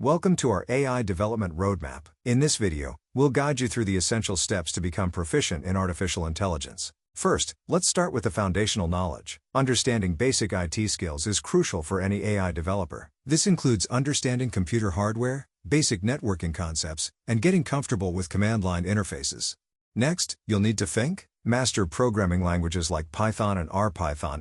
Welcome to our AI development roadmap. In this video, we'll guide you through the essential steps to become proficient in artificial intelligence. First, let's start with the foundational knowledge. Understanding basic IT skills is crucial for any AI developer. This includes understanding computer hardware, basic networking concepts, and getting comfortable with command line interfaces. Next, you'll need to think. Master programming languages like Python and R.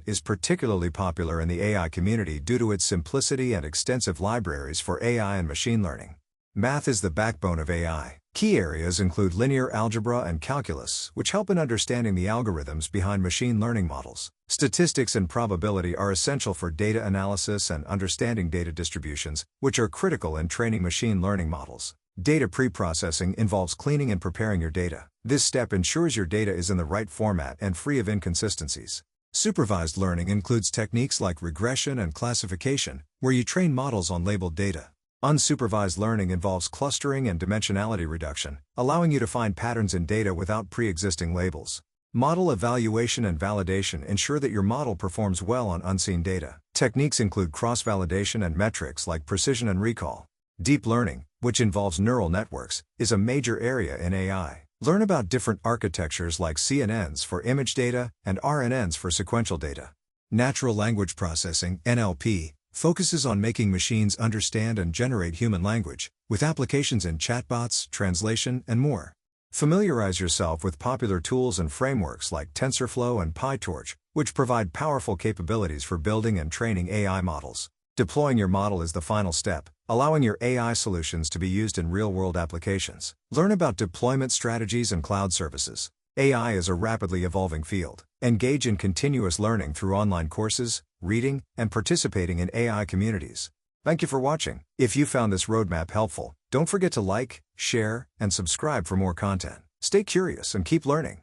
is particularly popular in the AI community due to its simplicity and extensive libraries for AI and machine learning. Math is the backbone of AI. Key areas include linear algebra and calculus, which help in understanding the algorithms behind machine learning models. Statistics and probability are essential for data analysis and understanding data distributions, which are critical in training machine learning models. Data preprocessing involves cleaning and preparing your data. This step ensures your data is in the right format and free of inconsistencies. Supervised learning includes techniques like regression and classification, where you train models on labeled data. Unsupervised learning involves clustering and dimensionality reduction, allowing you to find patterns in data without pre-existing labels. Model evaluation and validation ensure that your model performs well on unseen data. Techniques include cross-validation and metrics like precision and recall. Deep learning, which involves neural networks, is a major area in AI. Learn about different architectures like CNNs for image data and RNNs for sequential data. Natural language processing (NLP) focuses on making machines understand and generate human language, with applications in chatbots, translation, and more. Familiarize yourself with popular tools and frameworks like TensorFlow and PyTorch, which provide powerful capabilities for building and training AI models. Deploying your model is the final step, allowing your AI solutions to be used in real-world applications. Learn about deployment strategies and cloud services. AI is a rapidly evolving field. Engage in continuous learning through online courses, reading, and participating in AI communities. Thank you for watching. If you found this roadmap helpful, don't forget to like, share, and subscribe for more content. Stay curious and keep learning.